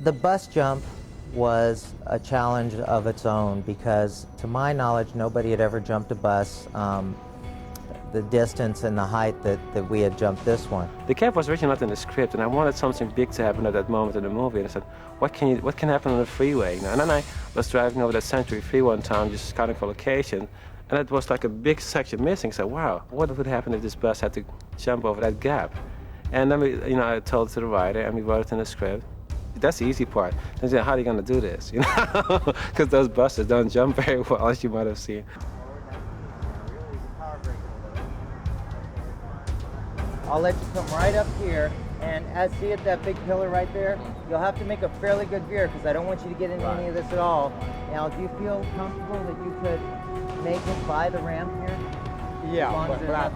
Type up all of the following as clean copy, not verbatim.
The bus jump was a challenge of its own because, to my knowledge, nobody had ever jumped a bus the distance and the height that we had jumped this one. The cab was originally not in the script, and I wanted something big to happen at that moment in the movie. And I said, what can happen on the freeway? And then I was driving over that Century Free one time, just scouting for location, and it was like a big section missing. So, wow, what would happen if this bus had to jump over that gap? And then I told it to the writer, and we wrote it in the script. That's the easy part. Then how are you going to do this? Because those buses don't jump very well, as you might have seen. I'll let you come right up here, and see it, that big pillar right there? You'll have to make a fairly good veer because I don't want you to get into any of this at all. Now, do you feel comfortable that you could make it by the ramp here? Yeah,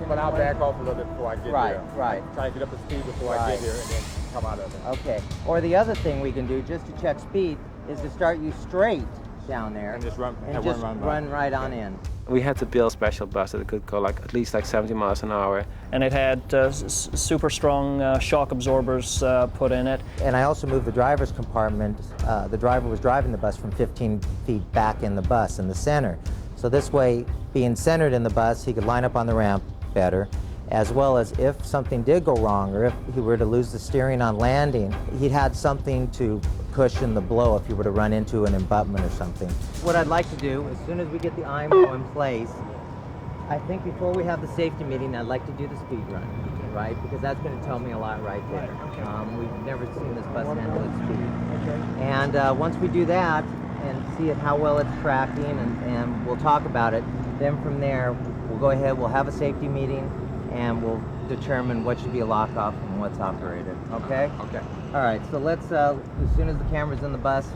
but I'll back off a little bit before I get there. Right. Try to get up to speed before I get here and then come out of it. Okay. Or the other thing we can do, just to check speed, is to start you straight down there and just run right on in. We had to build a special bus that could go at least 70 miles an hour. And it had super strong shock absorbers put in it. And I also moved the driver's compartment. The driver was driving the bus from 15 feet back in the bus in the center. So this way, being centered in the bus, he could line up on the ramp better, as well as if something did go wrong or if he were to lose the steering on landing, he had something to cushion the blow if he were to run into an abutment or something. What I'd like to do, as soon as we get the IMO in place, I think before we have the safety meeting, I'd like to do the speed run, right? Because that's going to tell me a lot right there. We've never seen this bus handle its speed. And once we do that, and see how well it's tracking, and we'll talk about it. Then from there, we'll go ahead, we'll have a safety meeting, and we'll determine what should be a lock-off and what's operated, okay? Okay. All right, so let's, as soon as the camera's in the bus,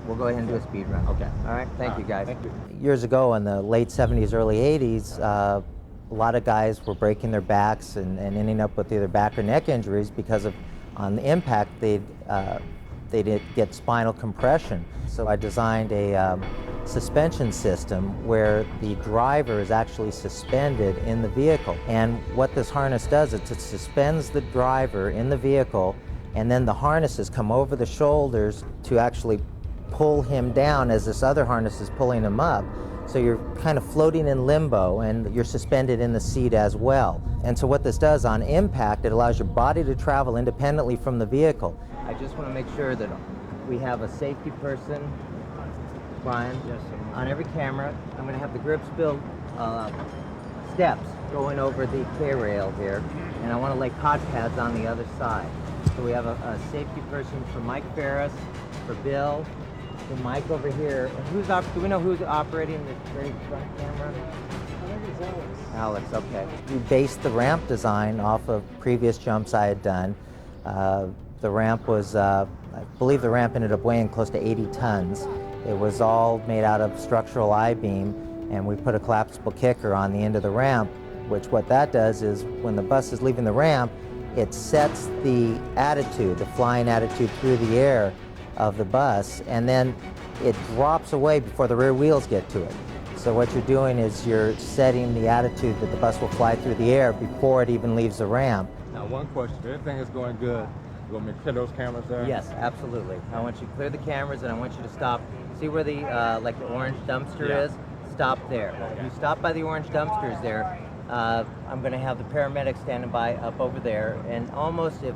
we'll go ahead and do a speed run. Okay. All right, thank you guys. Thank you. Years ago, in the late 70s, early 80s, a lot of guys were breaking their backs and ending up with either back or neck injuries because of, on the impact, they did get spinal compression. So I designed a suspension system where the driver is actually suspended in the vehicle. And what this harness does is it suspends the driver in the vehicle, and then the harnesses come over the shoulders to actually pull him down as this other harness is pulling him up. So you're kind of floating in limbo, and you're suspended in the seat as well. And so what this does, on impact, it allows your body to travel independently from the vehicle. I just want to make sure that we have a safety person, Brian, on every camera. I'm going to have the grips build steps going over the K-rail here, and I want to lay cot pads on the other side. So we have a safety person for Mike Ferris, for Bill, for Mike over here. And do we know who's operating the very front camera? I think it's Alex. Alex, okay. We based the ramp design off of previous jumps I had done. The ramp was, I believe the ramp ended up weighing close to 80 tons. It was all made out of structural I-beam, and we put a collapsible kicker on the end of the ramp, which what that does is when the bus is leaving the ramp, it sets the attitude, the flying attitude through the air of the bus, and then it drops away before the rear wheels get to it. So what you're doing is you're setting the attitude that the bus will fly through the air before it even leaves the ramp. Now, one question, everything is going good. You want me to clear those cameras there? Yes, absolutely. I want you to clear the cameras, and I want you to stop. See where the like the orange dumpster is? Stop there. If you stop by the orange dumpsters there, I'm going to have the paramedics standing by up over there, and almost if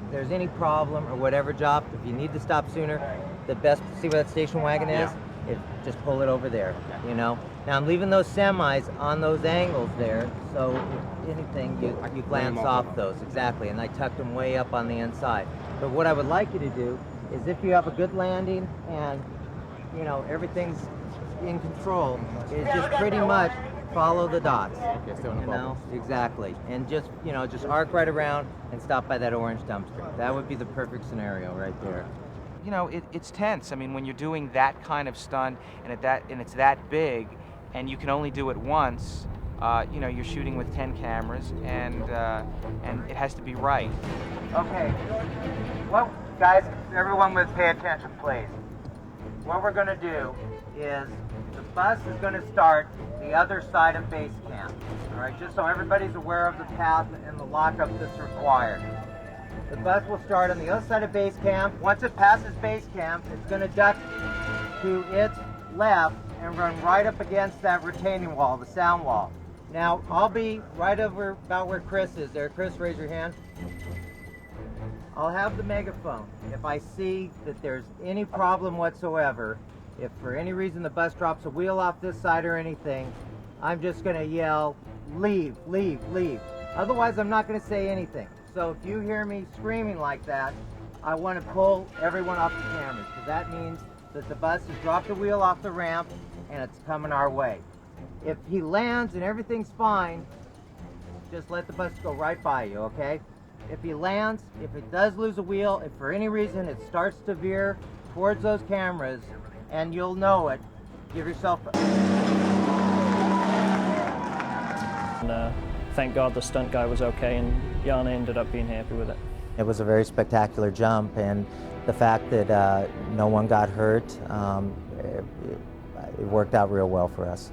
there's any problem or whatever, job, if you need to stop sooner, the best, see where that station wagon is? Just pull it over there, you know? Now I'm leaving those semis on those angles there, so if anything, you glance off those, exactly, and I tucked them way up on the inside. But what I would like you to do is if you have a good landing and, you know, everything's in control, is just pretty much follow the dots. Okay, stay on the you know, exactly. And just, you know, just arc right around and stop by that orange dumpster. That would be the perfect scenario right there. You know, it's tense. I mean, when you're doing that kind of stunt and it's that big, and you can only do it once, you know, you're shooting with 10 cameras, and it has to be right. Okay. Well, guys, everyone would pay attention, please. What we're going to do is the bus is going to start the other side of base camp. All right, just so everybody's aware of the path and the lockup that's required. The bus will start on the other side of base camp. Once it passes base camp, it's going to duck to its left and run right up against that retaining wall, the sound wall. Now, I'll be right over about where Chris is there. Chris, raise your hand. I'll have the megaphone. If I see that there's any problem whatsoever, if for any reason the bus drops a wheel off this side or anything, I'm just going to yell, leave, leave, leave. Otherwise, I'm not going to say anything. So if you hear me screaming like that, I want to pull everyone off the cameras, because that means that the bus has dropped a wheel off the ramp and it's coming our way. If he lands and everything's fine, just let the bus go right by you, okay? If he lands, if it does lose a wheel, if for any reason it starts to veer towards those cameras, and you'll know it, give yourself a... And, thank God the stunt guy was okay, and Yana ended up being happy with it. It was a very spectacular jump, and the fact that no one got hurt, it worked out real well for us.